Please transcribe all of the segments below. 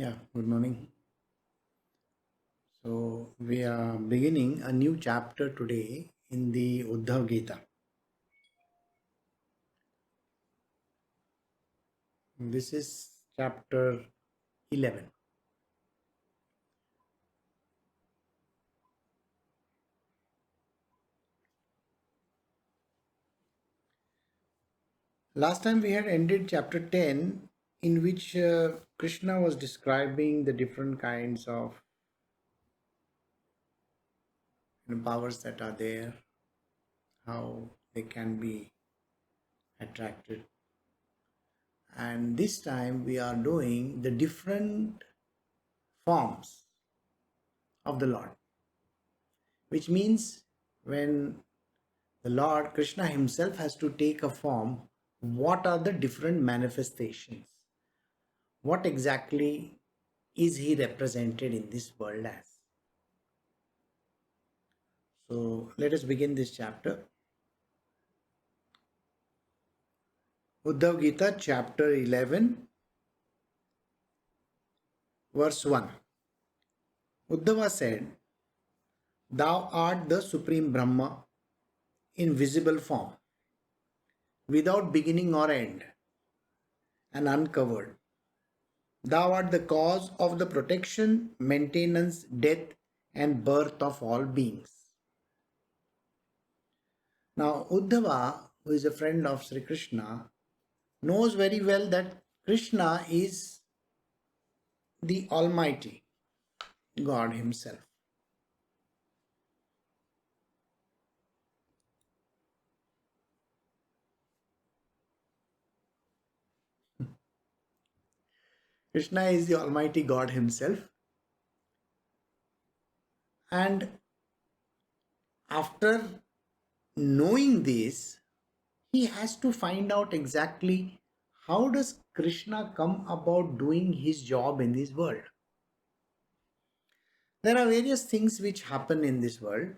Yeah, good morning. So, we are beginning a new chapter today in the Uddhav Gita. This is chapter 11. Last time we had ended chapter 10, in which Krishna was describing the different kinds of powers that are there, how they can be attracted. And this time we are doing the different forms of the Lord, which means when the Lord Krishna himself has to take a form. What are the different manifestations? What exactly is he represented in this world as? So let us begin this chapter. Uddhav Gita, chapter 11, verse 1. Uddhava said, "Thou art the supreme Brahma in visible form, without beginning or end, and uncovered. Thou art the cause of the protection, maintenance, death, and birth of all beings." Now, Uddhava, who is a friend of Sri Krishna, knows very well that Krishna is the Almighty God Himself. Krishna is the Almighty God Himself. And after knowing this, he has to find out exactly how does Krishna come about doing his job in this world. There are various things which happen in this world,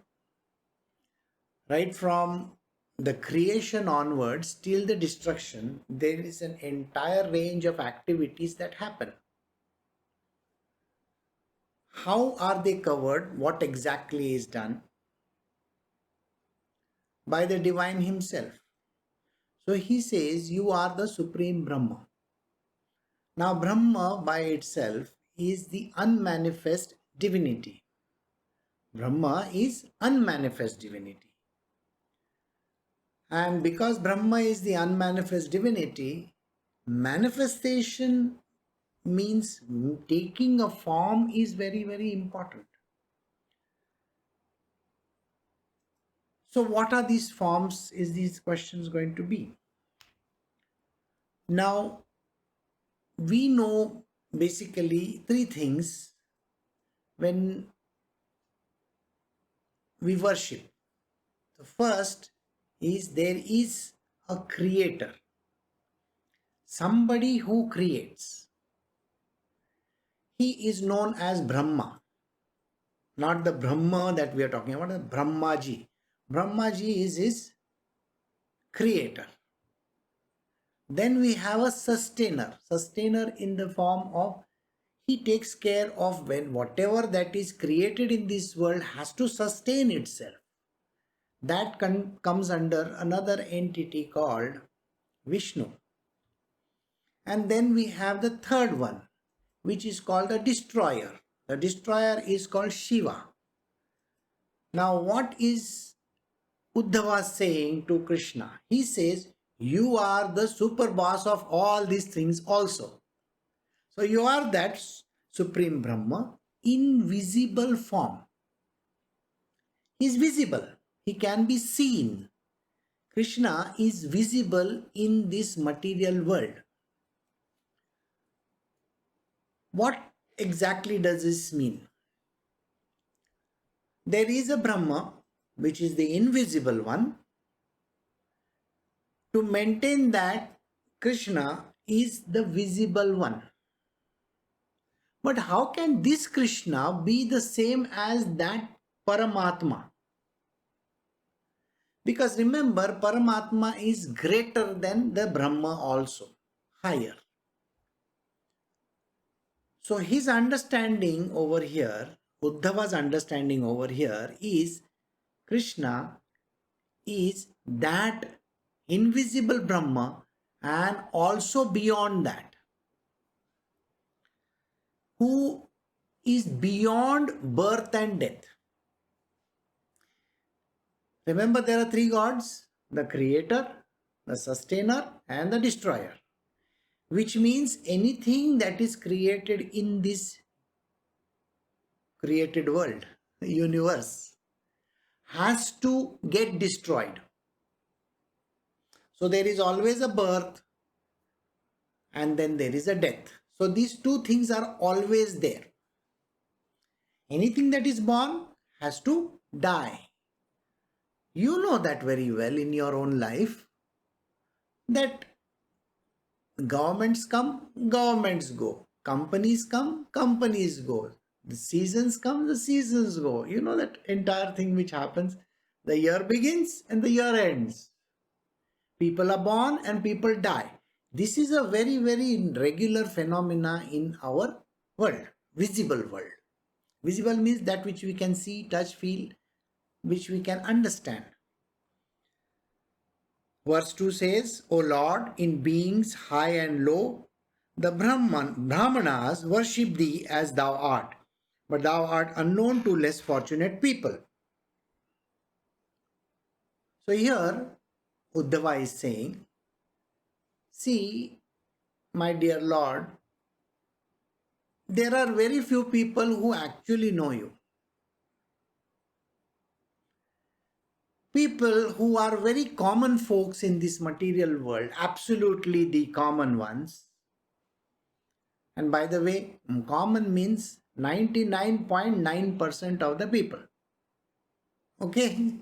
right from the creation onwards till the destruction. There is an entire range of activities that happen. How are they covered? What exactly is done? By the divine himself. So he says, you are the supreme Brahma. Now Brahma by itself is the unmanifest divinity. Brahma is unmanifest divinity. And because Brahma is the unmanifest divinity, manifestation means taking a form is very, very important. So what are these forms is these questions going to be? Now, we know basically three things when we worship. The first is there is a creator, somebody who creates. He is known as Brahma, not the Brahma that we are talking about, Brahmaji. Brahmaji is his creator. Then we have a sustainer in the form of he takes care of when whatever that is created in this world has to sustain itself. That comes under another entity called Vishnu. And then we have the third one, which is called the destroyer. The destroyer is called Shiva. Now, what is Uddhava saying to Krishna? He says, you are the super boss of all these things also. So you are that supreme Brahma in visible form. He is visible. He can be seen. Krishna is visible in this material world. What exactly does this mean? There is a Brahma, which is the invisible one. To maintain that, Krishna is the visible one. But how can this Krishna be the same as that Paramatma? Because remember, Paramatma is greater than the Brahma also, higher. So his understanding over here, Uddhava's understanding over here is Krishna is that invisible Brahma and also beyond that, who is beyond birth and death. Remember, there are three gods: the creator, the sustainer, and the destroyer, which means anything that is created in this created world, universe, has to get destroyed. So there is always a birth and then there is a death. So these two things are always there. Anything that is born has to die. You know that very well in your own life, that governments come, governments go. Companies come, companies go. The seasons come, the seasons go. You know that entire thing which happens. The year begins and the year ends. People are born and people die. This is a very, very regular phenomena in our world, visible world. Visible means that which we can see, touch, feel, which we can understand. Verse 2 says, O Lord, in beings high and low, the Brahmanas worship thee as thou art, but thou art unknown to less fortunate people. So here, Uddhava is saying, see, my dear Lord, there are very few people who actually know you. People who are very common folks in this material world, absolutely the common ones. And by the way, common means 99.9% of the people. Okay?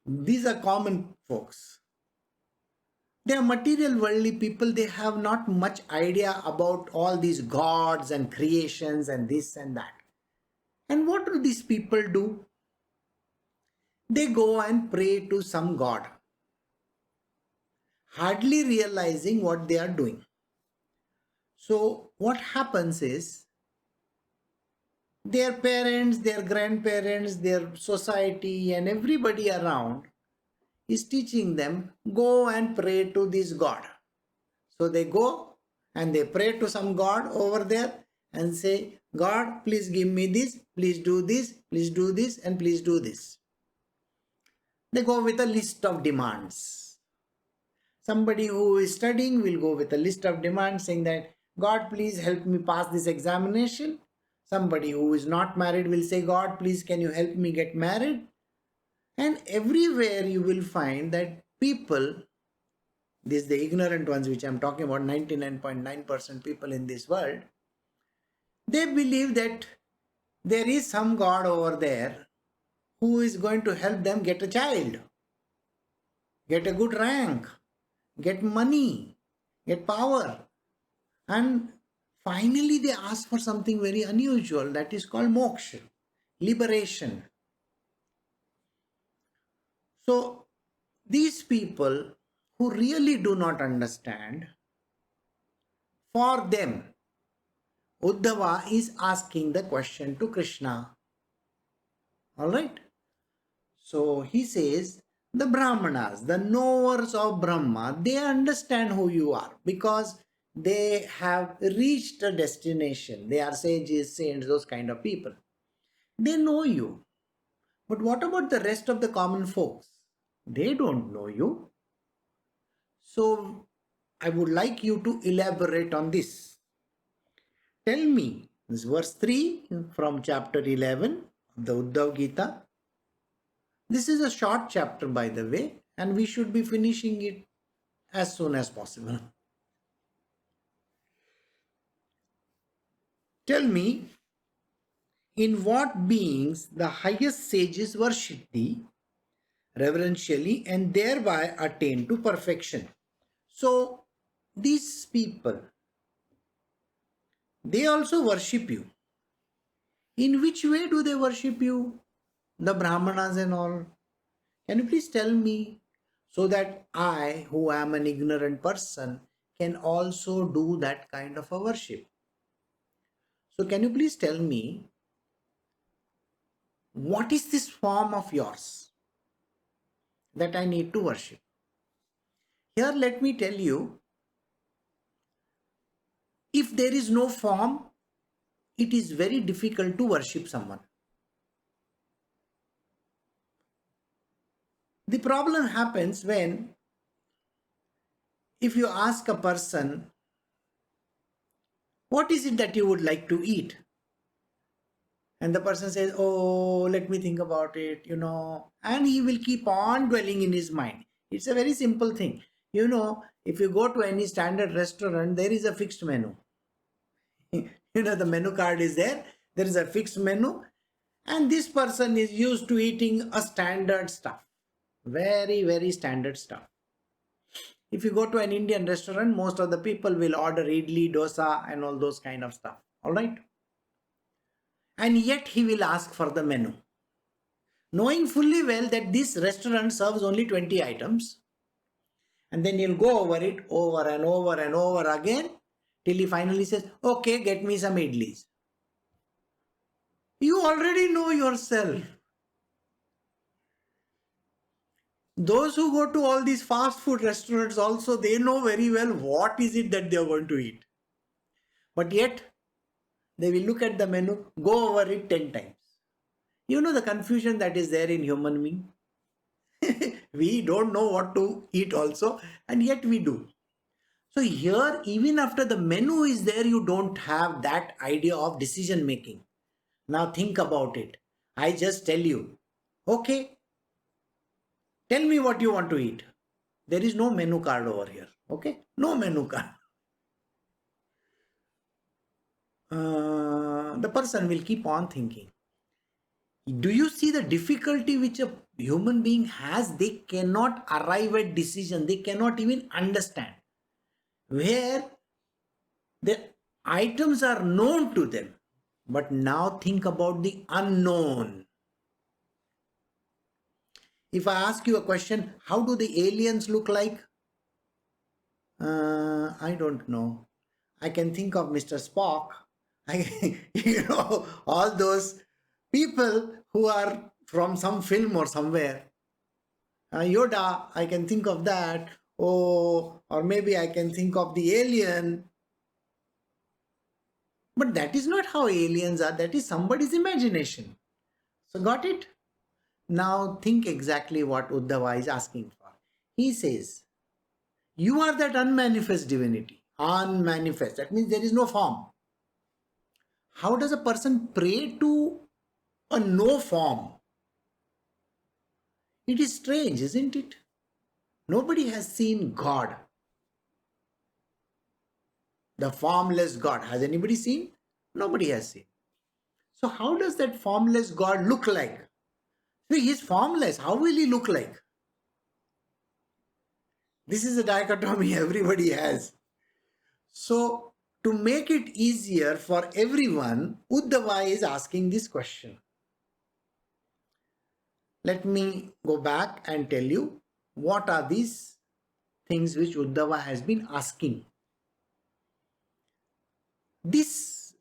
These are common folks. They are material worldly people. They have not much idea about all these gods and creations and this and that. And what do these people do? They go and pray to some god, hardly realizing what they are doing. So what happens is, their parents, their grandparents, their society and everybody around is teaching them, go and pray to this god. So they go and they pray to some god over there and say, God, please give me this, please do this, please do this, and please do this. They go with a list of demands. Somebody who is studying will go with a list of demands saying that, God, please help me pass this examination. Somebody who is not married will say, God, please can you help me get married? And everywhere you will find that people, these the ignorant ones which I am talking about, 99.9% people in this world, they believe that there is some God over there who is going to help them get a child, get a good rank, get money, get power. And finally they ask for something very unusual, that is called moksha, liberation. So these people who really do not understand, for them, Uddhava is asking the question to Krishna. Alright? So he says, the Brahmanas, the knowers of Brahma, they understand who you are because they have reached a destination. They are sages, saints, those kind of people. They know you. But what about the rest of the common folks? They don't know you. So I would like you to elaborate on this. Tell me, this verse 3 from chapter 11 of the Uddhav Gita. This is a short chapter, by the way, and we should be finishing it as soon as possible. Tell me, in what beings the highest sages worship thee reverentially and thereby attain to perfection. So, these people, they also worship you. In which way do they worship you? The Brahmanas and all. Can you please tell me so that I, who am an ignorant person, can also do that kind of a worship? So can you please tell me, what is this form of yours that I need to worship? Here let me tell you, if there is no form, it is very difficult to worship someone. The problem happens when, if you ask a person, what is it that you would like to eat? And the person says, oh, let me think about it, and he will keep on dwelling in his mind. It's a very simple thing. If you go to any standard restaurant, there is a fixed menu. The menu card is there. There is a fixed menu. And this person is used to eating a standard stuff. Very, very standard stuff. If you go to an Indian restaurant, most of the people will order idli, dosa, and all those kind of stuff. All right? And yet he will ask for the menu, knowing fully well that this restaurant serves only 20 items. And then he'll go over it over and over and over again till he finally says, okay, get me some idlis. You already know yourself. Those who go to all these fast food restaurants also, they know very well what is it that they are going to eat. But yet, they will look at the menu, go over it 10 times. You know the confusion that is there in human being? We don't know what to eat also, and yet we do. So here, even after the menu is there, you don't have that idea of decision making. Now think about it. I just tell you, okay, tell me what you want to eat. There is no menu card over here. Okay, no menu card. The person will keep on thinking. Do you see the difficulty which a human being has? They cannot arrive at decision. They cannot even understand. Where the items are known to them. But now think about the unknown. If I ask you a question, how do the aliens look like? I don't know. I can think of Mr. Spock. All those people who are from some film or somewhere. Yoda, I can think of that. Oh, or maybe I can think of the alien. But that is not how aliens are. That is somebody's imagination. So got it? Now think exactly what Uddhava is asking for. He says, you are that unmanifest divinity. Unmanifest. That means there is no form. How does a person pray to a no form? It is strange, isn't it? Nobody has seen God. The formless God. Has anybody seen? Nobody has seen. So how does that formless God look like? See, he is formless. How will he look like? This is a dichotomy everybody has. So to make it easier for everyone, Uddhava is asking this question. Let me go back and tell you what are these things which Uddhava has been asking. This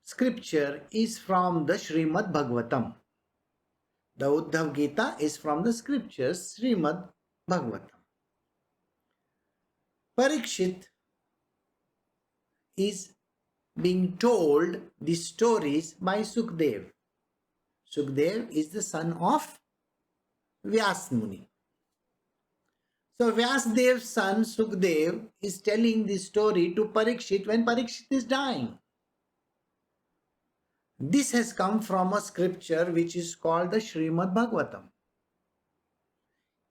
scripture is from the Srimad Bhagavatam. The Uddhav Gita is from the scriptures Srimad Bhagavatam. Parikshit is being told the stories by Sukdev. Sukdev is the son of Vyas Muni. So Vyasdev's son Sukdev is telling this story to Parikshit when Parikshit is dying. This has come from a scripture which is called the Srimad Bhagavatam.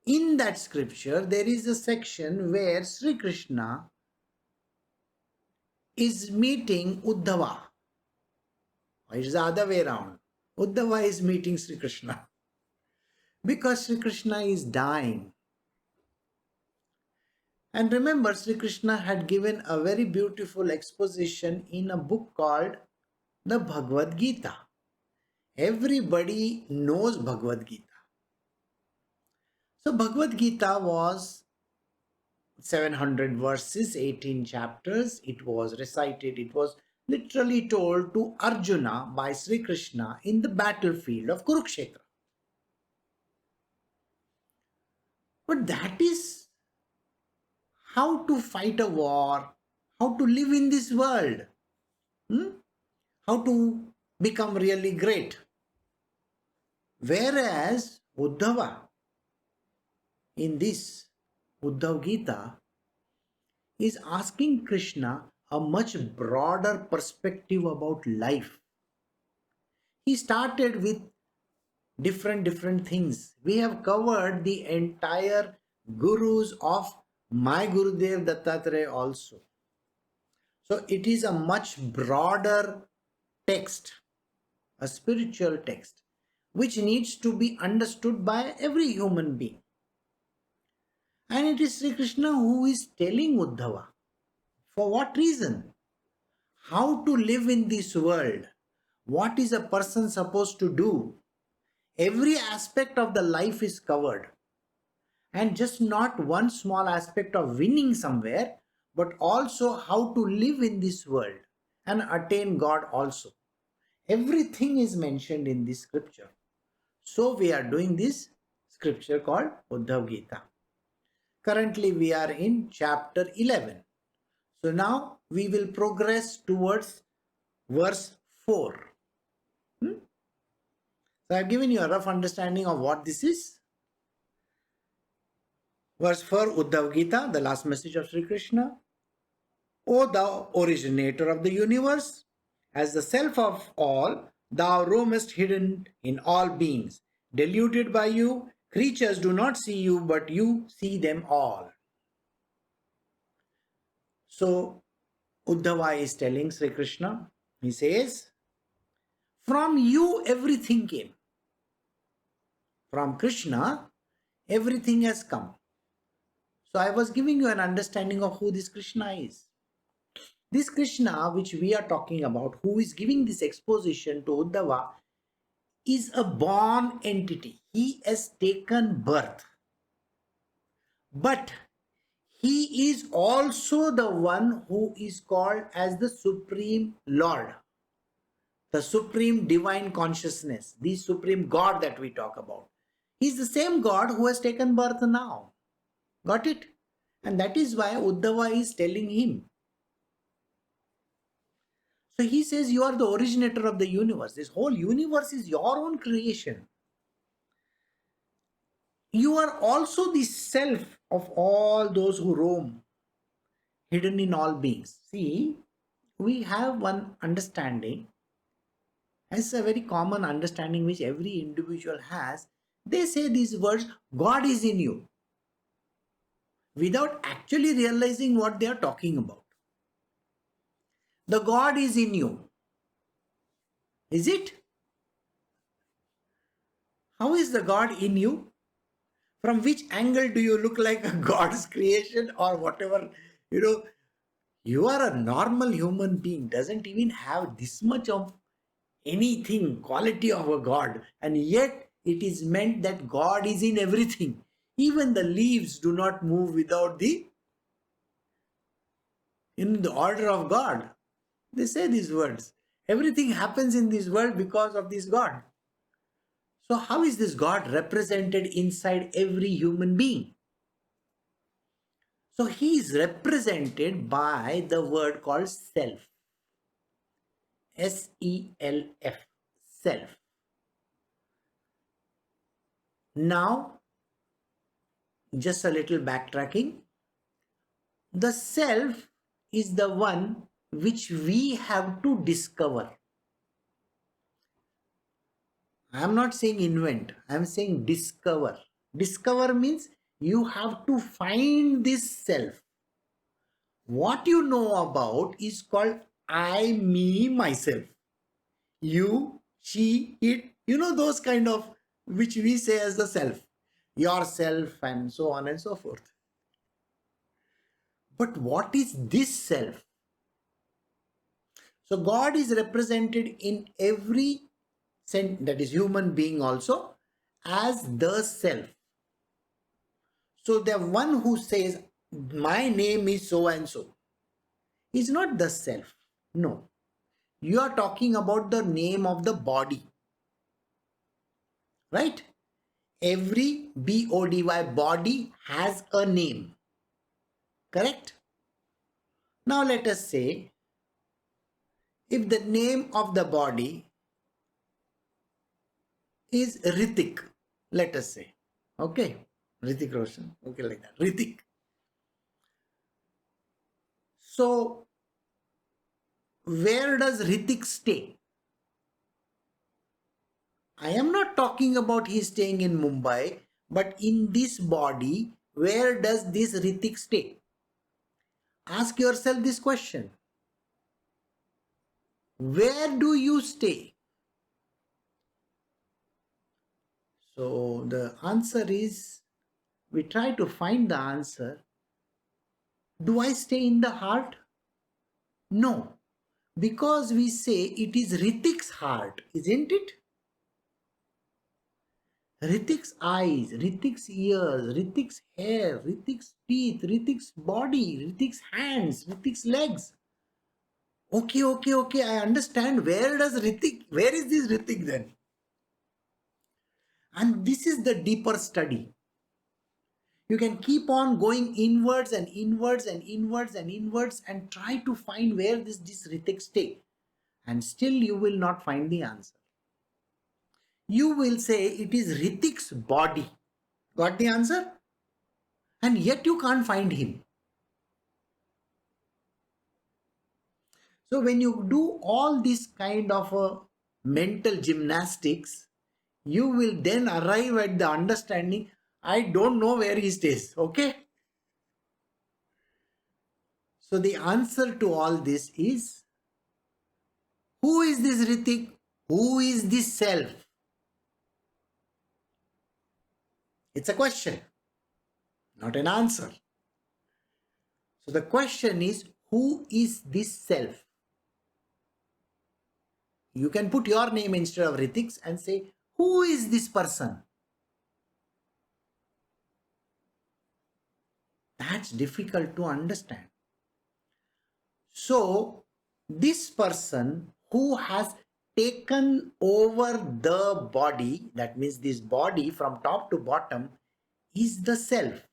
In that scripture, there is a section where Sri Krishna is meeting Uddhava. It's the other way around. Uddhava is meeting Sri Krishna. Because Sri Krishna is dying. And remember, Sri Krishna had given a very beautiful exposition in a book called the Bhagavad Gita. Everybody knows Bhagavad Gita. So Bhagavad Gita was 700 verses, 18 chapters. It was recited. It was literally told to Arjuna by Sri Krishna in the battlefield of Kurukshetra. But that is how to fight a war, how to live in this world, how to become really great. Whereas Uddhava, in this Uddhav Gita, is asking Krishna a much broader perspective about life. He started with different things. We have covered the entire gurus of my Gurudev Dattatreya also. So it is a much broader text, a spiritual text, which needs to be understood by every human being. And it is Sri Krishna who is telling Uddhava for what reason, how to live in this world, what is a person supposed to do. Every aspect of the life is covered, and just not one small aspect of winning somewhere, but also how to live in this world and attain God also. Everything is mentioned in this scripture. So we are doing this scripture called Uddhav Gita. Currently we are in chapter 11. So now we will progress towards verse 4. So I have given you a rough understanding of what this is. Verse 4, Uddhav Gita, the last message of Sri Krishna. O thou originator of the universe, as the self of all, thou roamest hidden in all beings. Deluded by you, creatures do not see you, but you see them all. So Uddhava is telling Sri Krishna, he says, from you everything came. From Krishna, everything has come. So I was giving you an understanding of who this Krishna is. This Krishna, which we are talking about, who is giving this exposition to Uddhava, is a born entity. He has taken birth. But he is also the one who is called as the Supreme Lord, the Supreme Divine Consciousness, the Supreme God that we talk about. He is the same God who has taken birth now. Got it? And that is why Uddhava is telling him. So he says, you are the originator of the universe. This whole universe is your own creation. You are also the self of all those who roam, hidden in all beings. See, we have one understanding. It's a very common understanding which every individual has. They say these words, God is in you, without actually realizing what they are talking about. The God is in you. Is it? How is the God in you? From which angle do you look like a God's creation or whatever? You are a normal human being, doesn't even have this much of anything, quality of a God. And yet it is meant that God is in everything. Even the leaves do not move without in the order of God. They say these words. Everything happens in this world because of this God. So how is this God represented inside every human being? So he is represented by the word called self. S-E-L-F. Self. Now, just a little backtracking. The self is the one which we have to discover. I am not saying invent. I am saying discover. Discover means you have to find this self. What you know about is called I, me, myself. You, she, it. Those kind of which we say as the self. Yourself and so on and so forth. But what is this self? So God is represented in every that is human being also as the self. So the one who says my name is so and so is not the self. No. You are talking about the name of the body, right? Every body body has a name, correct? Now let us say if the name of the body is Ritik, let us say, okay, Ritik Roshan, okay, like that, Ritik. So where does Ritik stay? I am not talking about he staying in Mumbai, but in this body, where does this Ritik stay? Ask yourself this question. Where do you stay? So the answer is, we try to find the answer. Do I stay in the heart? No, because we say it is Ritik's heart, isn't it? Ritik's eyes, Ritik's ears, Ritik's hair, Ritik's teeth, Ritik's body, Ritik's hands, Ritik's legs. Okay, I understand. Where is this Ritik then? And this is the deeper study. You can keep on going inwards and inwards and inwards and inwards and try to find where this Ritik stay. And still you will not find the answer. You will say it is Ritik's body. Got the answer? And yet you can't find him. So when you do all this kind of mental gymnastics, you will then arrive at the understanding, I don't know where he stays. Okay? So the answer to all this is, who is this Ritik? Who is this self? It's a question, not an answer. So the question is, who is this self? You can put your name instead of Ritik's and say, who is this person? That's difficult to understand. So this person who has taken over the body, that means this body from top to bottom, is the self,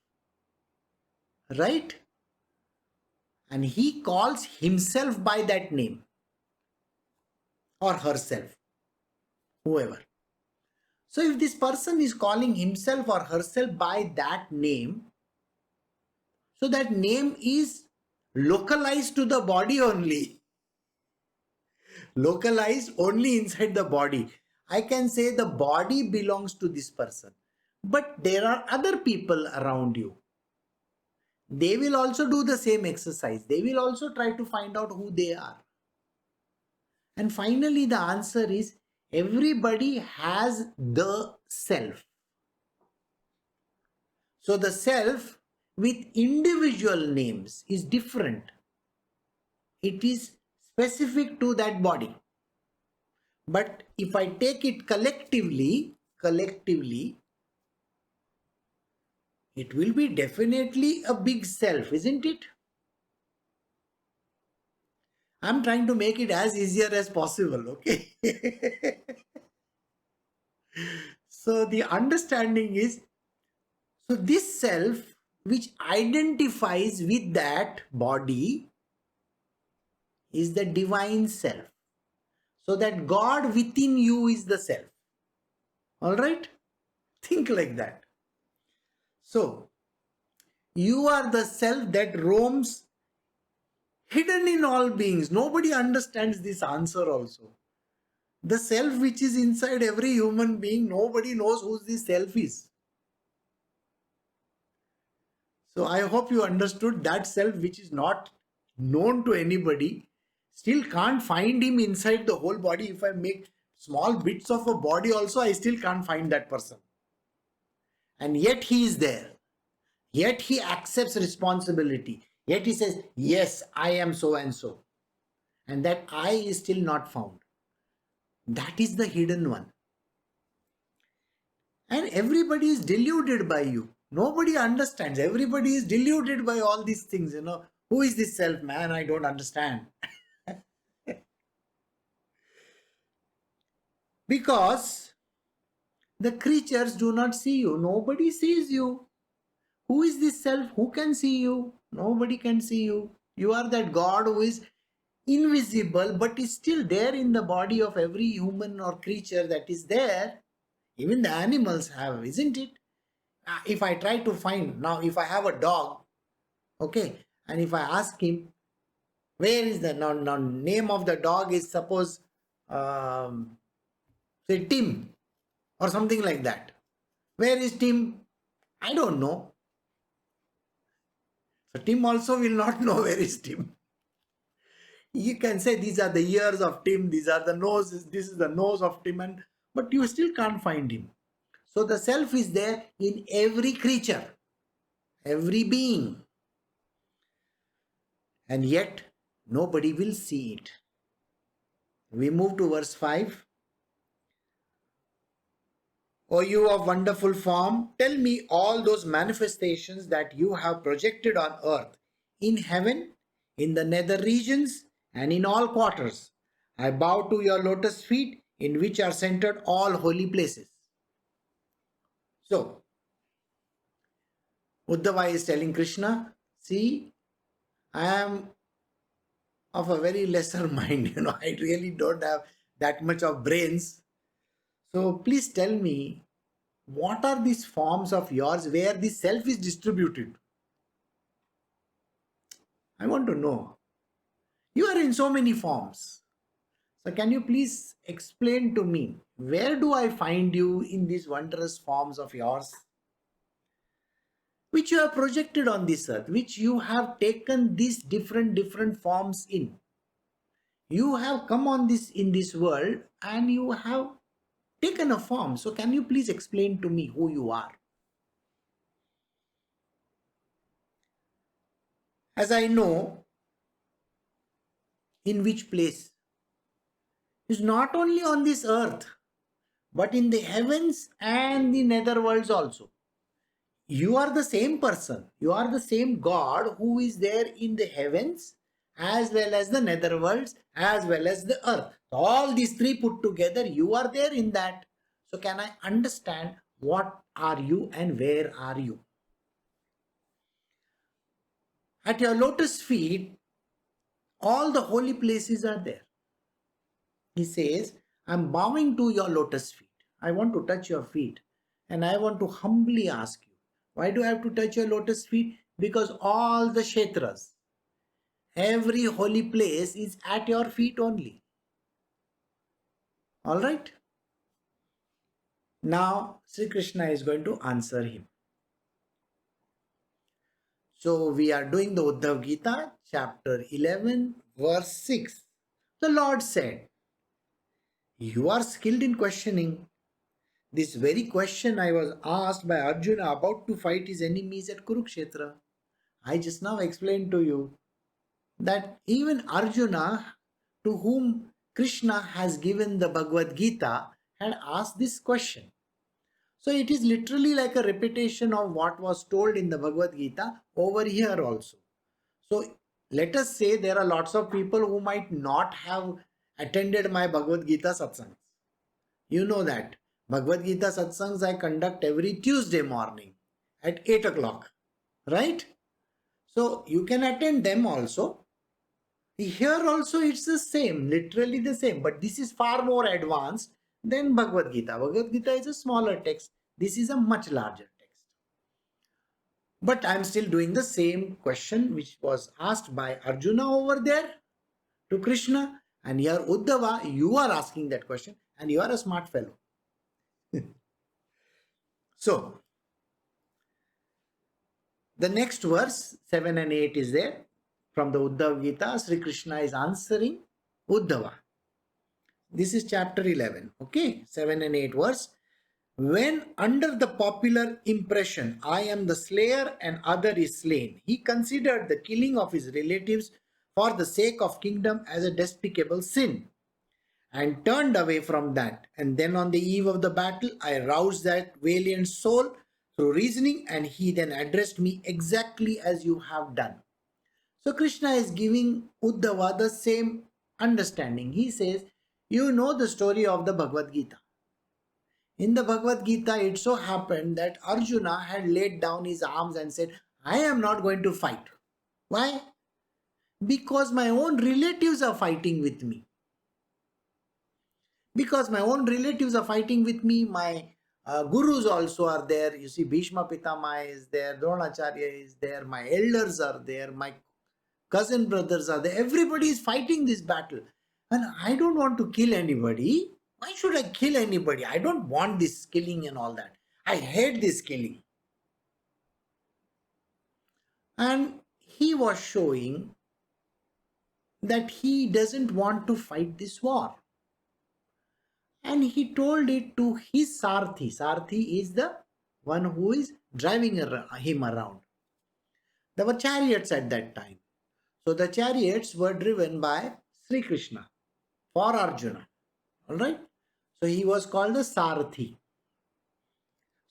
right? And he calls himself by that name or herself, whoever. So if this person is calling himself or herself by that name, so that name is localized to the body only. Localized only inside the body. I can say the body belongs to this person. But there are other people around you. They will also do the same exercise. They will also try to find out who they are. And finally, the answer is, everybody has the self. So the self with individual names is different. It is specific to that body. But if I take it collectively, it will be definitely a big self, isn't it? I'm trying to make it as easier as possible, okay? So the understanding is, so this self which identifies with that body is the divine self. So that God within you is the self. All right? Think like that. So, you are the self that roams hidden in all beings. Nobody understands this answer also. The self which is inside every human being, nobody knows who this self is. So, I hope you understood that self which is not known to anybody. Still can't find him inside the whole body. If I make small bits of a body also, I still can't find that person. And yet he is there. Yet he accepts responsibility. Yet he says, yes, I am so and so. And that I is still not found. That is the hidden one. And everybody is deluded by you. Nobody understands. Everybody is deluded by all these things. Who is this self, man? I don't understand. Because the creatures do not see you. Nobody sees you. Who is this self? Who can see you? Nobody can see you. You are that God who is invisible but is still there in the body of every human or creature that is there. Even the animals have, isn't it? If I try to find, now if I have a dog, okay, and if I ask him, where is the name of the dog is suppose, say Tim or something like that. Where is Tim? I don't know. So Tim also will not know where is Tim. You can say these are the ears of Tim, these are the noses, this is the nose of Tim, but you still can't find him. So the self is there in every creature, every being, and yet nobody will see it. We move to verse 5. O you of wonderful form, tell me all those manifestations that you have projected on earth, in heaven, in the nether regions, and in all quarters. I bow to your lotus feet, in which are centered all holy places. So, Uddhava is telling Krishna, see, I am of a very lesser mind, I really don't have that much of brains. So please tell me, what are these forms of yours where the self is distributed? I want to know. You are in so many forms. So can you please explain to me, where do I find you in these wondrous forms of yours, which you have projected on this earth, which you have taken these different forms in? You have come on this in this world and you have taken a form. So can you please explain to me who you are? As I know, in which place is not only on this earth, but in the heavens and the nether worlds also. You are the same person. You are the same God who is there in the heavens as well as the nether worlds as well as the earth. All these three put together, you are there in that. So can I understand what are you and where are you? At your lotus feet, all the holy places are there. He says, I'm bowing to your lotus feet. I want to touch your feet. And I want to humbly ask you, why do I have to touch your lotus feet? Because all the kshetras, every holy place is at your feet only. All right? Now, Sri Krishna is going to answer him. So, we are doing the Uddhav Gita, chapter 11, verse 6. The Lord said, you are skilled in questioning. This very question I was asked by Arjuna about to fight his enemies at Kurukshetra. I just now explained to you that even Arjuna, to whom Krishna has given the Bhagavad Gita, had asked this question. So it is literally like a repetition of what was told in the Bhagavad Gita over here also. So let us say there are lots of people who might not have attended my Bhagavad Gita satsangs. You know that. Bhagavad Gita satsangs I conduct every Tuesday morning at 8 o'clock. Right? So you can attend them also. Here also it's the same, literally the same. But this is far more advanced than Bhagavad Gita. Bhagavad Gita is a smaller text. This is a much larger text. But I'm still doing the same question which was asked by Arjuna over there to Krishna. And here Uddhava, you are asking that question and you are a smart fellow. So, the next verse, 7 and 8 is there. From the Uddhav Gita, Sri Krishna is answering Uddhava. This is chapter 11, okay, 7 and 8 verse. When under the popular impression, I am the slayer and other is slain, he considered the killing of his relatives for the sake of kingdom as a despicable sin and turned away from that. And then on the eve of the battle, I roused that valiant soul through reasoning, and he then addressed me exactly as you have done. So Krishna is giving Uddhava the same understanding. He says, You know the story of the Bhagavad Gita. In the Bhagavad Gita, it so happened that Arjuna had laid down his arms and said, I am not going to fight. Why? Because my own relatives are fighting with me. Because my own relatives are fighting with me, my gurus also are there. You see, Bhishma Pitama is there, Dronacharya is there, my elders are there, my cousin brothers are there. Everybody is fighting this battle. And I don't want to kill anybody. Why should I kill anybody? I don't want this killing and all that. I hate this killing. And he was showing that he doesn't want to fight this war. And he told it to his Sarthi. Sarthi is the one who is driving him around. There were chariots at that time. So the chariots were driven by Sri Krishna for Arjuna. Alright? So he was called the Sarthi.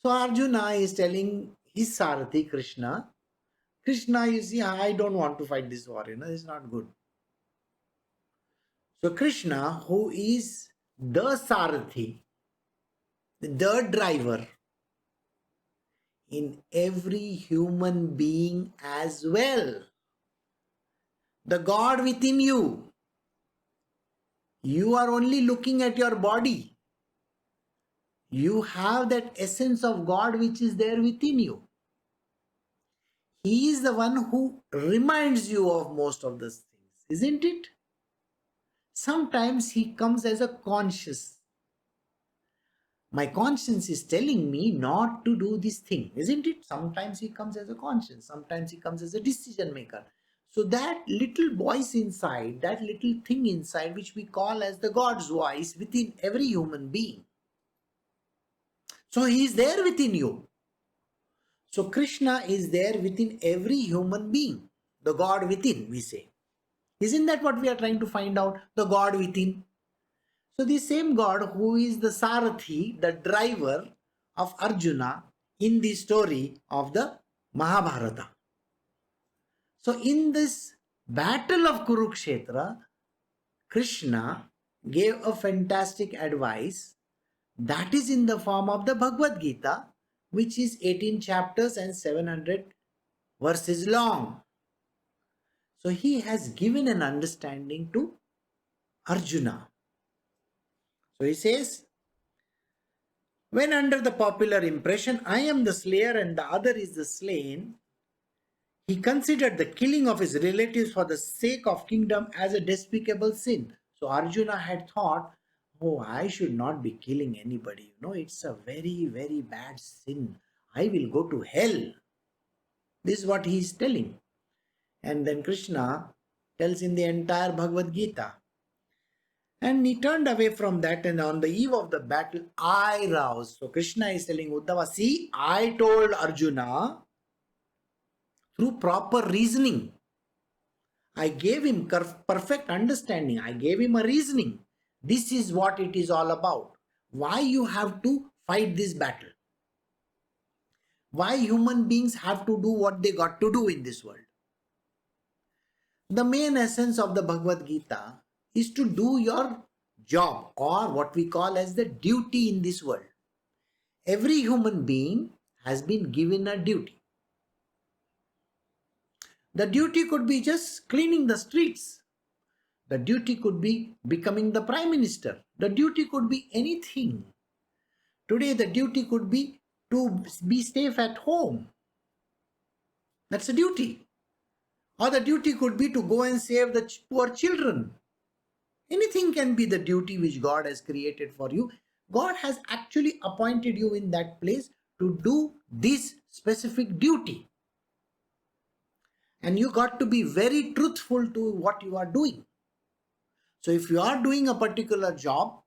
So Arjuna is telling his Sarthi, Krishna, you see, I don't want to fight this war, it's not good. So Krishna, who is the Sarthi, the driver in every human being as well, the God within you, you are only looking at your body. You have that essence of God which is there within you. He is the one who reminds you of most of these things, isn't it? Sometimes he comes as a conscious. My conscience is telling me not to do this thing, isn't it? Sometimes he comes as a conscience. Sometimes he comes as a decision maker. So that little voice inside, that little thing inside, which we call as the God's voice within every human being. So he is there within you. So Krishna is there within every human being. The God within, we say. Isn't that what we are trying to find out? The God within. So the same God who is the Sarathi, the driver of Arjuna in the story of the Mahabharata. So in this battle of Kurukshetra, Krishna gave a fantastic advice that is in the form of the Bhagavad Gita, which is 18 chapters and 700 verses long. So he has given an understanding to Arjuna. So he says, when under the popular impression, I am the slayer and the other is the slain, he considered the killing of his relatives for the sake of kingdom as a despicable sin. So Arjuna had thought, oh, I should not be killing anybody. It's a very, very bad sin. I will go to hell. This is what he is telling. And then Krishna tells in the entire Bhagavad Gita. And he turned away from that, and on the eve of the battle, I roused. So Krishna is telling Uddhava, see, I told Arjuna through proper reasoning. I gave him perfect understanding. I gave him a reasoning. This is what it is all about. Why you have to fight this battle. Why human beings have to do what they got to do in this world. The main essence of the Bhagavad Gita is to do your job, or what we call as the duty in this world. Every human being has been given a duty. The duty could be just cleaning the streets. The duty could be becoming the Prime Minister. The duty could be anything. Today the duty could be to be safe at home. That's a duty. Or the duty could be to go and save the poor children. Anything can be the duty which God has created for you. God has actually appointed you in that place to do this specific duty. And you got to be very truthful to what you are doing. So if you are doing a particular job,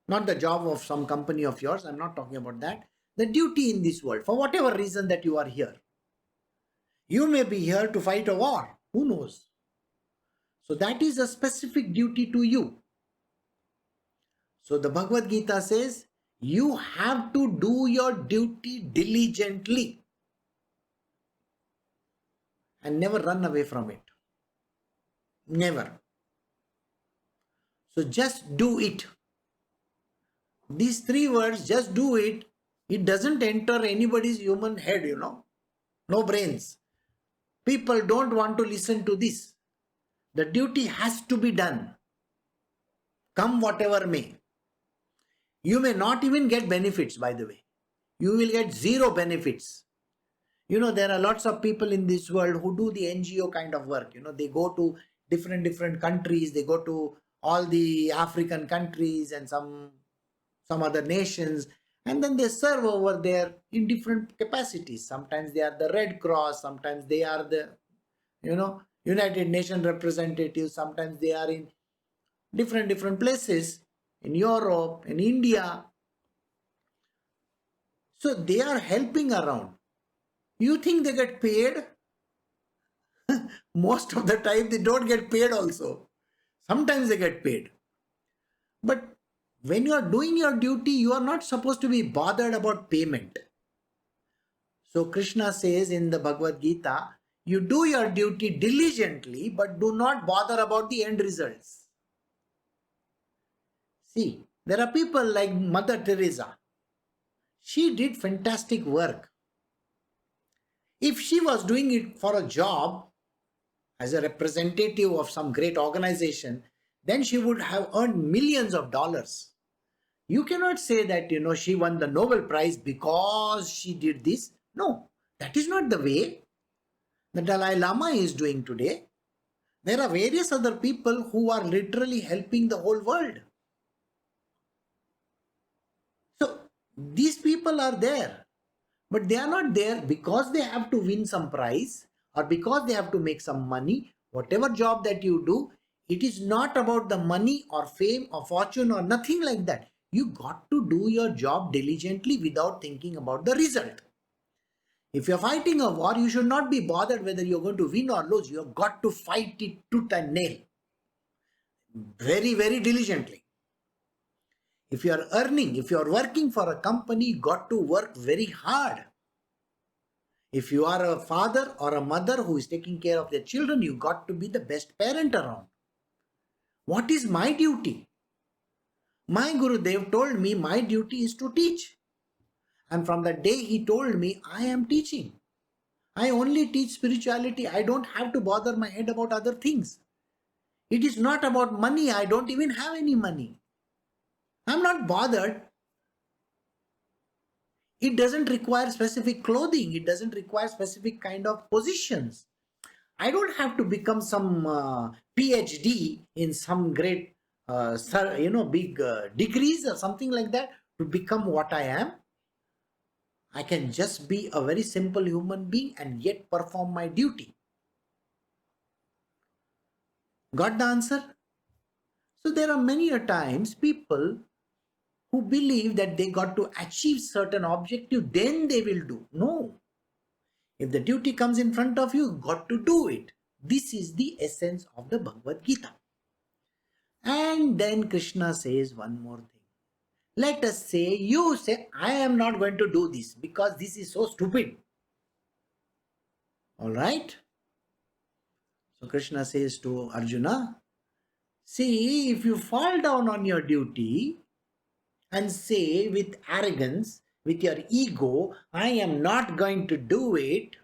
not the job of some company of yours, I'm not talking about that, the duty in this world, for whatever reason that you are here. You may be here to fight a war, who knows? So that is a specific duty to you. So the Bhagavad Gita says, you have to do your duty diligently and never run away from it. Never. So just do it. These three words, just do it, it doesn't enter anybody's human head, No brains. People don't want to listen to this. The duty has to be done, come whatever may. You may not even get benefits, by the way. You will get zero benefits. There are lots of people in this world who do the NGO kind of work. They go to different countries. They go to all the African countries and some other nations, and then they serve over there in different capacities. Sometimes they are the Red Cross, sometimes they are the United Nations representatives, sometimes they are in different places in Europe, in India. So they are helping around. You think they get paid? Most of the time they don't get paid also. Sometimes they get paid. But when you are doing your duty, you are not supposed to be bothered about payment. So Krishna says in the Bhagavad Gita, you do your duty diligently, but do not bother about the end results. See, there are people like Mother Teresa. She did fantastic work. If she was doing it for a job, as a representative of some great organization, then she would have earned millions of dollars. You cannot say that, she won the Nobel Prize because she did this. No, that is not the way the Dalai Lama is doing today. There are various other people who are literally helping the whole world. So, these people are there, but they are not there because they have to win some prize or because they have to make some money. Whatever job that you do, it is not about the money or fame or fortune or nothing like that. You got to do your job diligently without thinking about the result. If you're fighting a war, you should not be bothered whether you're going to win or lose. You have got to fight it tooth and nail. Very, very diligently. If you are earning, if you are working for a company, you got to work very hard. If you are a father or a mother who is taking care of their children, you got to be the best parent around. What is my duty? My Gurudev told me my duty is to teach. And from the day he told me, I am teaching. I only teach spirituality. I don't have to bother my head about other things. It is not about money. I don't even have any money. I'm not bothered. It doesn't require specific clothing. It doesn't require specific kind of positions. I don't have to become some PhD in some great, big degrees or something like that to become what I am. I can just be a very simple human being and yet perform my duty. Got the answer? So there are many a times people who believe that they got to achieve certain objective, then they will do. No. If the duty comes in front of you, you got to do it. This is the essence of the Bhagavad Gita. And then Krishna says one more thing. Let us say, you say, I am not going to do this because this is so stupid. Alright? So Krishna says to Arjuna, see, if you fall down on your duty and say with arrogance, with your ego, I am not going to do it,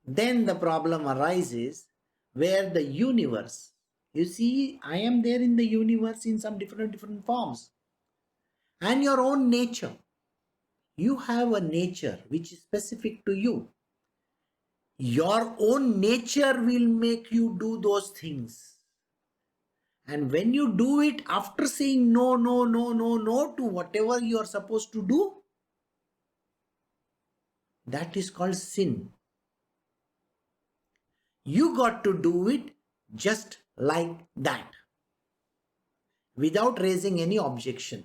then the problem arises where the universe, you see, I am there in the universe in some different forms. And your own nature. You have a nature which is specific to you. Your own nature will make you do those things. And when you do it after saying no to whatever you are supposed to do, that is called sin. You got to do it just like that, without raising any objection.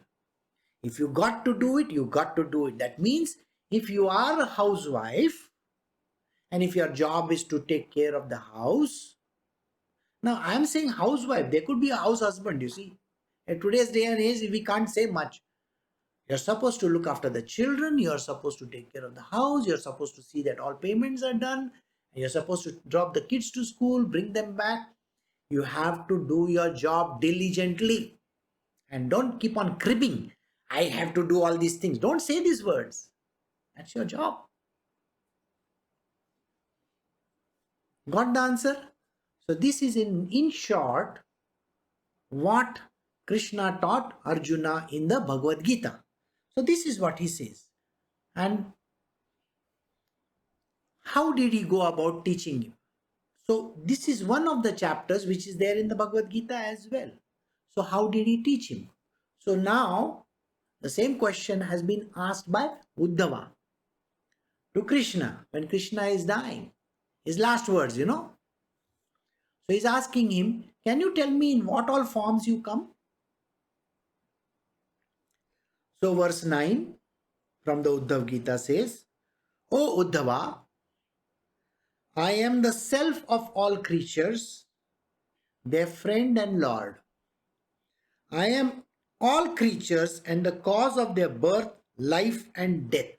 If you got to do it, you got to do it. That means if you are a housewife and if your job is to take care of the house, now I am saying housewife, there could be a house husband, you see. In today's day and age, we can't say much. You're supposed to look after the children, you're supposed to take care of the house, you're supposed to see that all payments are done, you're supposed to drop the kids to school, bring them back. You have to do your job diligently and don't keep on cribbing. I have to do all these things. Don't say these words. That's your job. Got the answer? So this is in short what Krishna taught Arjuna in the Bhagavad Gita. So this is what he says. And how did he go about teaching him? So this is one of the chapters which is there in the Bhagavad Gita as well. So how did he teach him? So now the same question has been asked by Uddhava to Krishna when Krishna is dying. His last words, So he's asking him, can you tell me in what all forms you come? So verse 9 from the Uddhav Gita says, O Uddhava, I am the self of all creatures, their friend and Lord. I am all creatures and the cause of their birth, life and death.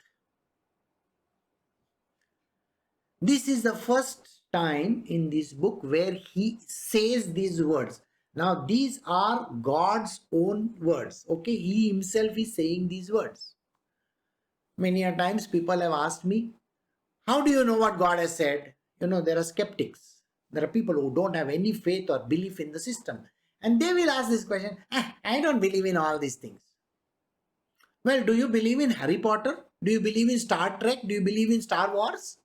This is the first time in this book where he says these words. Now these are God's own words. Okay, he himself is saying these words. Many a times people have asked me, how do you know what God has said? There are skeptics. There are people who don't have any faith or belief in the system. And they will ask this question, I don't believe in all these things. Well, do you believe in Harry Potter? Do you believe in Star Trek? Do you believe in Star Wars?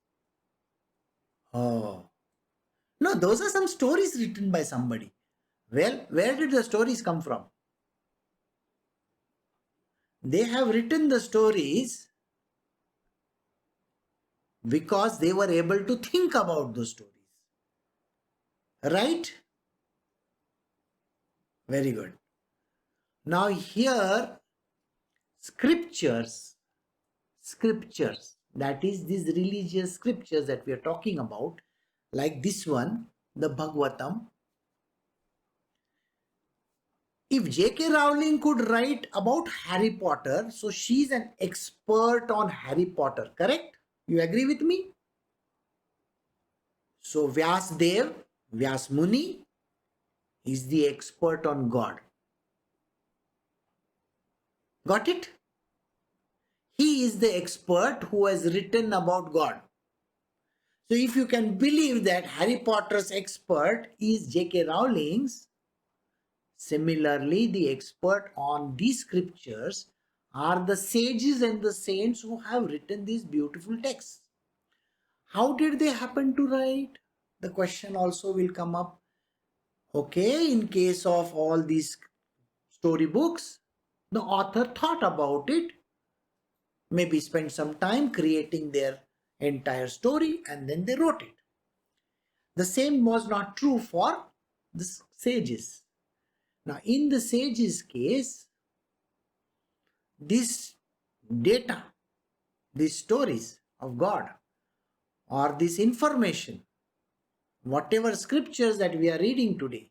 Oh. No, those are some stories written by somebody. Well, where did the stories come from? They have written the stories because they were able to think about those stories. Right? Very good. Now here, scriptures, that is these religious scriptures that we are talking about, like this one, the Bhagavatam. If J.K. Rowling could write about Harry Potter, so she's an expert on Harry Potter, correct? You agree with me? So Vyasdev, Vyas Muni, is the expert on God. Got it? He is the expert who has written about God. So if you can believe that Harry Potter's expert is J.K. Rowling's, similarly the expert on these scriptures are the sages and the saints who have written these beautiful texts. How did they happen to write? The question also will come up. Okay, in case of all these storybooks, the author thought about it, maybe spent some time creating their entire story and then they wrote it. The same was not true for the sages. Now, in the sages' case, this data, these stories of God, or this information, whatever scriptures that we are reading today,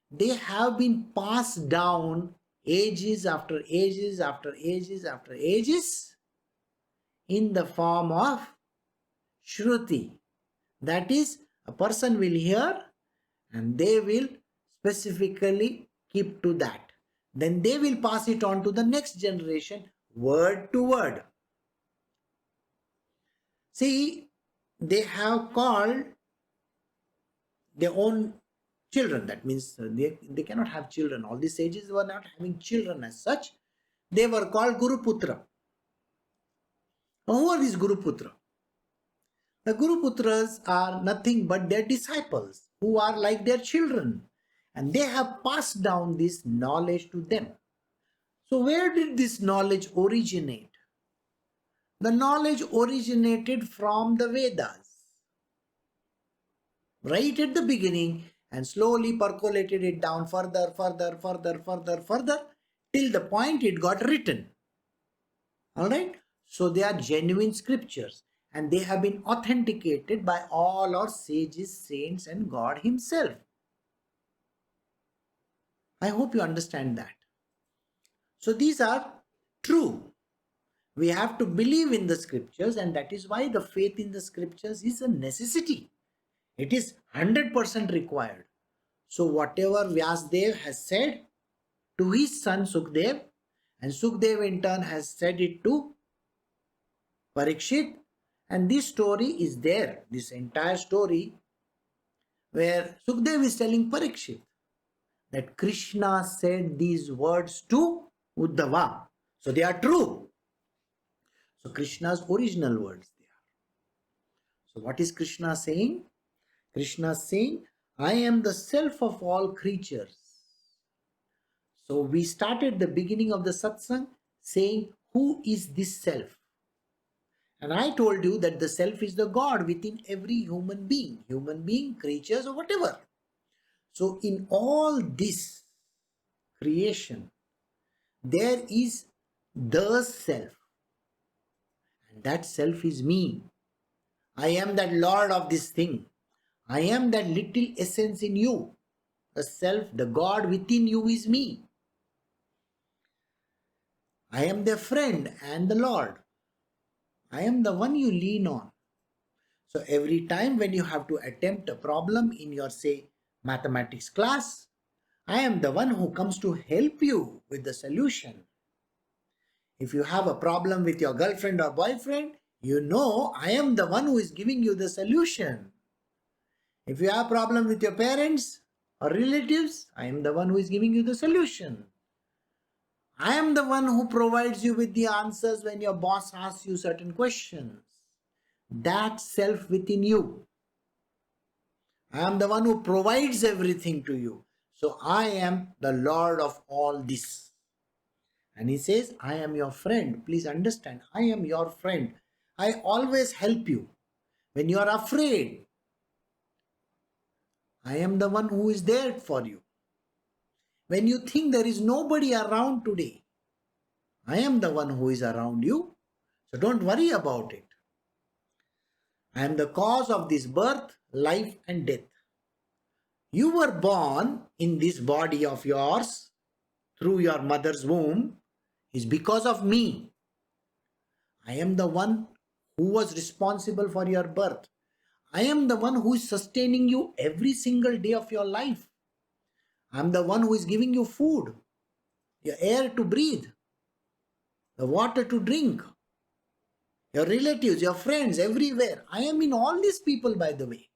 they have been passed down ages after ages after ages after ages in the form of Shruti. That is, a person will hear and they will specifically keep to that. Then they will pass it on to the next generation, word to word. See, they have called their own children. That means they cannot have children. All these sages were not having children as such. They were called Guru Putra. Now, who are these Guru Putra? The Guru Putras are nothing but their disciples who are like their children. And they have passed down this knowledge to them. So where did this knowledge originate? The knowledge originated from the Vedas. Right at the beginning, and slowly percolated it down further, till the point it got written. Alright? So they are genuine scriptures and they have been authenticated by all our sages, saints and God himself. I hope you understand that. So these are true. We have to believe in the scriptures, and that is why the faith in the scriptures is a necessity. It is 100% required. So whatever Vyasdev has said to his son Sukdev, and Sukdev in turn has said it to Parikshit, and this story is there, this entire story where Sukdev is telling Parikshit that Krishna said these words to Uddhava. So they are true. So Krishna's original words they are. So what is Krishna saying? Krishna is saying, I am the self of all creatures. So we started the beginning of the satsang saying, who is this self? And I told you that the self is the God within every human being, creatures, or whatever. So in all this creation, there is the self. And that self is me. I am that Lord of this thing. I am that little essence in you. The self, the God within you is me. I am the friend and the Lord. I am the one you lean on. So every time when you have to attempt a problem in your, say, mathematics class, I am the one who comes to help you with the solution. If you have a problem with your girlfriend or boyfriend, you know I am the one who is giving you the solution. If you have a problem with your parents or relatives, I am the one who is giving you the solution. I am the one who provides you with the answers when your boss asks you certain questions. That self within you. I am the one who provides everything to you. So I am the Lord of all this. And he says, I am your friend. Please understand, I am your friend. I always help you. When you are afraid, I am the one who is there for you. When you think there is nobody around today, I am the one who is around you. So don't worry about it. I am the cause of this birth, life, and death. You were born in this body of yours through your mother's womb is because of me. I am the one who was responsible for your birth. I am the one who is sustaining you every single day of your life. I am the one who is giving you food, your air to breathe, the water to drink, your relatives, your friends, everywhere. I am in all these people, by the way.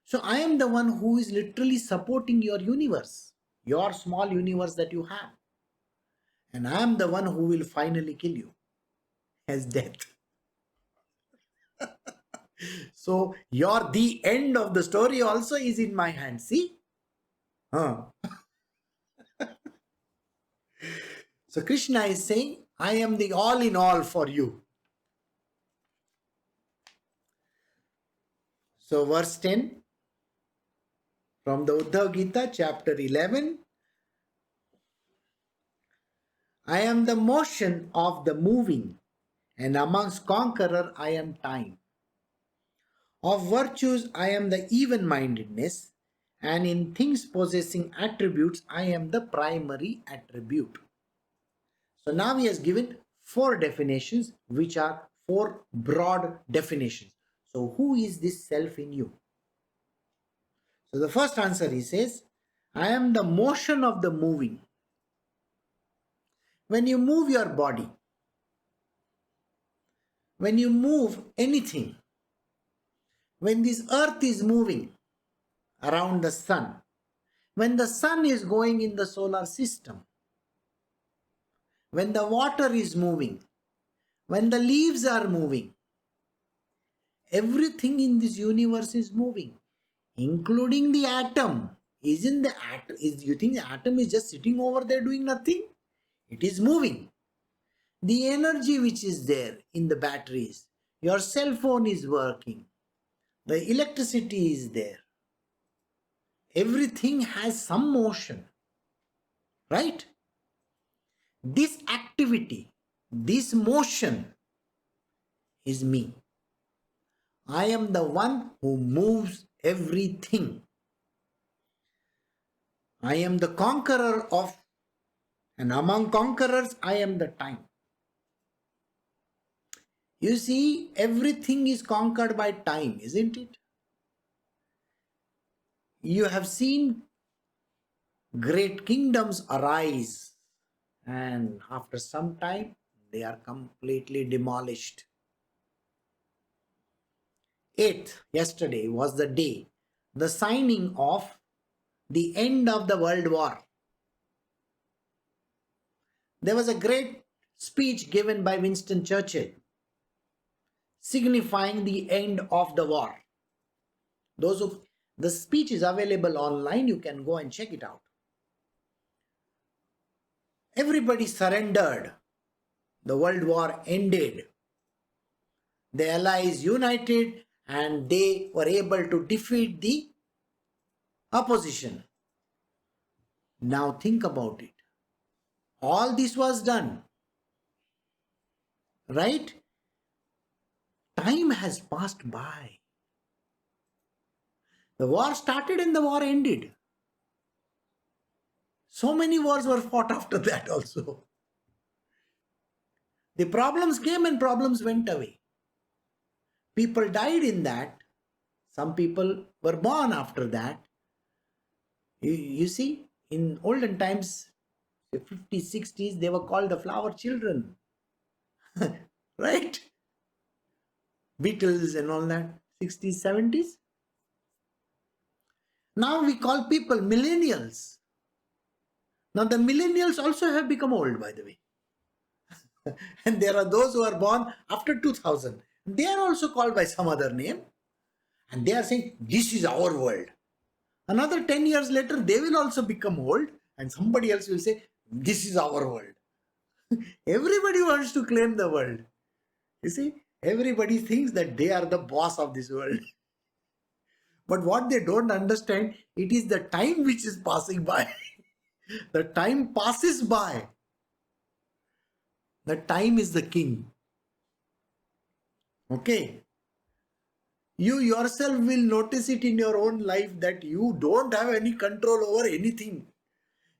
So I am the one who is literally supporting your universe, your small universe that you have. And I am the one who will finally kill you as death. So the end of the story also is in my hand. See? Huh. So Krishna is saying, I am the all in all for you. So verse 10 from the Uddhav Gita, chapter 11. I am the motion of the moving, and amongst conqueror I am time. Of virtues I am the even-mindedness, and in things possessing attributes I am the primary attribute. So now he has given four definitions, which are four broad definitions. So who is this self in you? So the first answer he says, I am the motion of the moving. When you move your body, when you move anything, when this earth is moving around the sun, when the sun is going in the solar system, when the water is moving, when the leaves are moving, everything in this universe is moving, including the atom. Isn't the atom? You think the atom is just sitting over there doing nothing? It is moving. The energy which is there in the batteries, your cell phone is working, the electricity is there. Everything has some motion, right? This activity, this motion is me. I am the one who moves everything. I am the conqueror of, and among conquerors, I am the time. You see, everything is conquered by time, isn't it? You have seen great kingdoms arise, and after some time, they are completely demolished. 8th, yesterday, was the day, the signing of the end of the World War. There was a great speech given by Winston Churchill signifying the end of the war. The speech is available online, you can go and check it out. Everybody surrendered. The World War ended. The Allies united and they were able to defeat the opposition. Now think about it. All this was done, right? Time has passed by. The war started and the war ended. So many wars were fought after that also. The problems came and problems went away. People died in that. Some people were born after that. You see, in olden times, the 50s, 60s, they were called the flower children. Right? Beatles and all that, 60s, 70s. Now we call people millennials. Now the millennials also have become old, by the way. And there are those who are born after 2000. They are also called by some other name. And they are saying, this is our world. Another 10 years later, they will also become old. And somebody else will say, this is our world. Everybody wants to claim the world. You see, everybody thinks that they are the boss of this world. But what they don't understand, it is the time which is passing by. The time passes by. The time is the king. Okay. You yourself will notice it in your own life that you don't have any control over anything.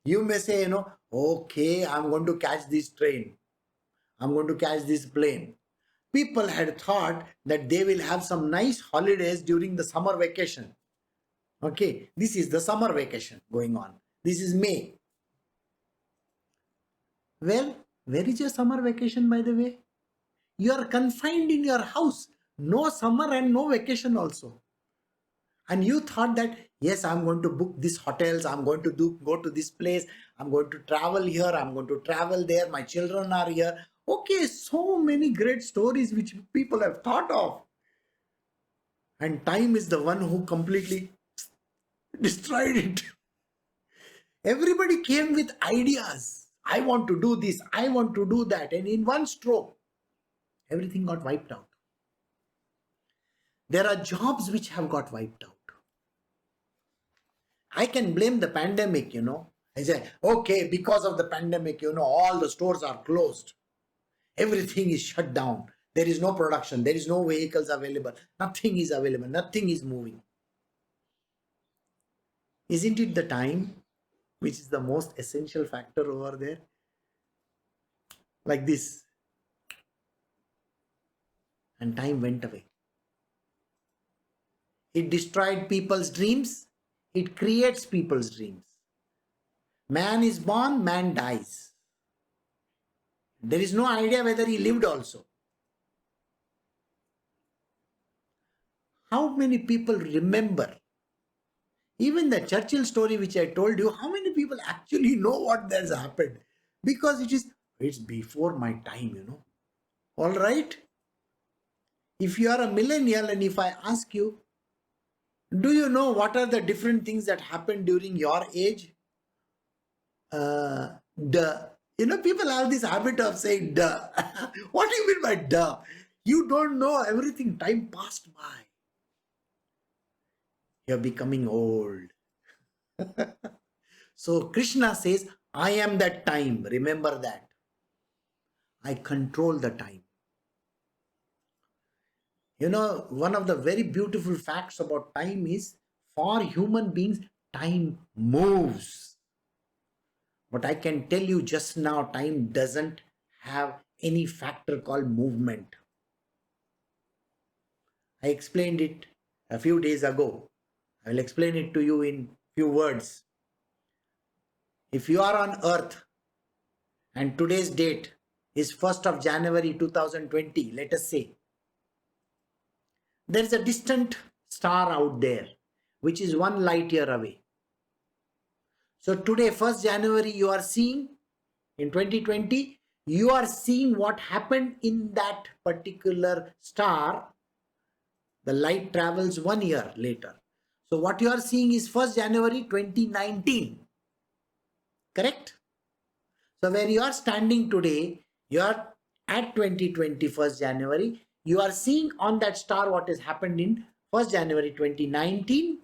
You may say, okay, I'm going to catch this train. I'm going to catch this plane. People had thought that they will have some nice holidays during the summer vacation. Okay, this is the summer vacation going on. This is May. Well, where is your summer vacation, by the way? You are confined in your house. No summer and no vacation also. And you thought that, yes, I'm going to book these hotels. I'm going to go to this place. I'm going to travel here. I'm going to travel there. My children are here. Okay, so many great stories which people have thought of. And time is the one who completely destroyed it. Everybody came with ideas. I want to do this. I want to do that. And in one stroke, everything got wiped out. There are jobs which have got wiped out. I can blame the pandemic, I say, okay, because of the pandemic, all the stores are closed. Everything is shut down. There is no production. There is no vehicles available. Nothing is available. Nothing is moving. Isn't it the time which is the most essential factor over there? Like this. And time went away. It destroyed people's dreams. It creates people's dreams. Man is born, man dies. There is no idea whether he lived also. How many people remember? Even the Churchill story which I told you, how many people actually know what has happened? Because it's before my time, All right? If you are a millennial and if I ask you, do you know what are the different things that happened during your age? People have this habit of saying duh. What do you mean by duh? You don't know everything. Time passed by. You're becoming old. So Krishna says, I am that time. Remember that. I control the time. One of the very beautiful facts about time is, for human beings, time moves. But I can tell you just now, time doesn't have any factor called movement. I explained it a few days ago. I will explain it to you in few words. If you are on earth and today's date is 1st of January 2020, let us say, there is a distant star out there which is 1 light year away. So today, 1st January, you are seeing in 2020, you are seeing what happened in that particular star. The light travels 1 year later. So what you are seeing is 1st January 2019. Correct? So where you are standing today, you are at 2020 1st January. You are seeing on that star what has happened in 1st January 2019.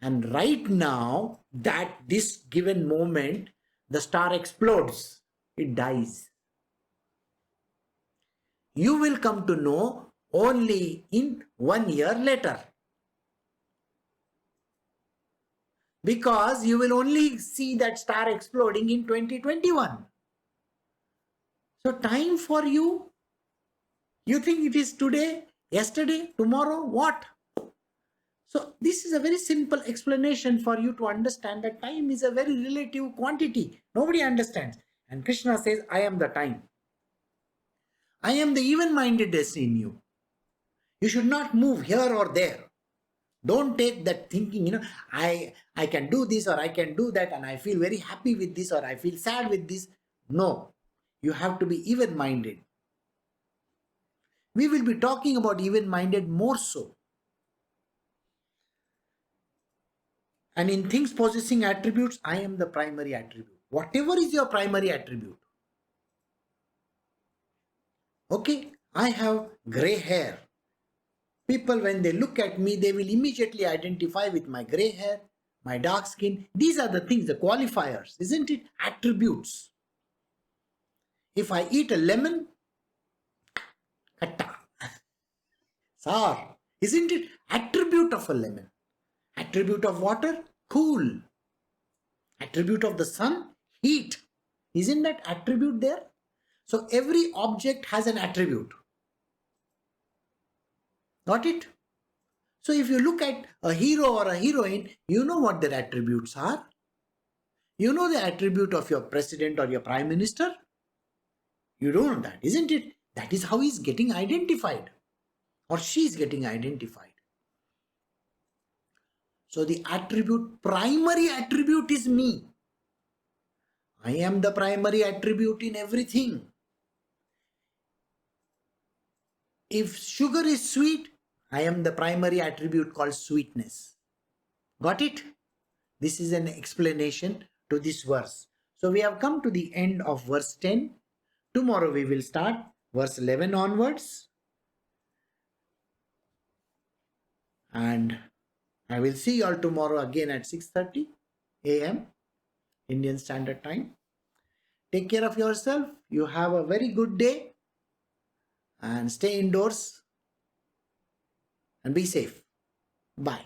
And right now, that this given moment, the star explodes. It dies. You will come to know only in 1 year later. Because you will only see that star exploding in 2021. So time for you think it is today, yesterday, tomorrow, what? So this is a very simple explanation for you to understand that time is a very relative quantity. Nobody understands. And Krishna says, I am the time. I am the even-mindedness in you. You should not move here or there. Don't take that thinking, I can do this or I can do that and I feel very happy with this or I feel sad with this. No, you have to be even-minded. We will be talking about even-minded more so. And in things possessing attributes, I am the primary attribute. Whatever is your primary attribute. Okay, I have gray hair. People, when they look at me, they will immediately identify with my gray hair, my dark skin. These are the things, the qualifiers, isn't it? Attributes. If I eat a lemon, katta, sour, isn't it? Attribute of a lemon. Attribute of water, cool. Attribute of the sun, heat. Isn't that attribute there? So every object has an attribute. Got it? So if you look at a hero or a heroine, you know what their attributes are. You know the attribute of your president or your prime minister. You don't know that, isn't it? That is how he's getting identified or she's getting identified. So the attribute, primary attribute is me. I am the primary attribute in everything. If sugar is sweet, I am the primary attribute called sweetness. Got it? This is an explanation to this verse. So we have come to the end of verse 10. Tomorrow we will start verse 11 onwards. And I will see you all tomorrow again at 6:30 a.m. Indian Standard Time. Take care of yourself. You have a very good day. And stay indoors. And be safe. Bye.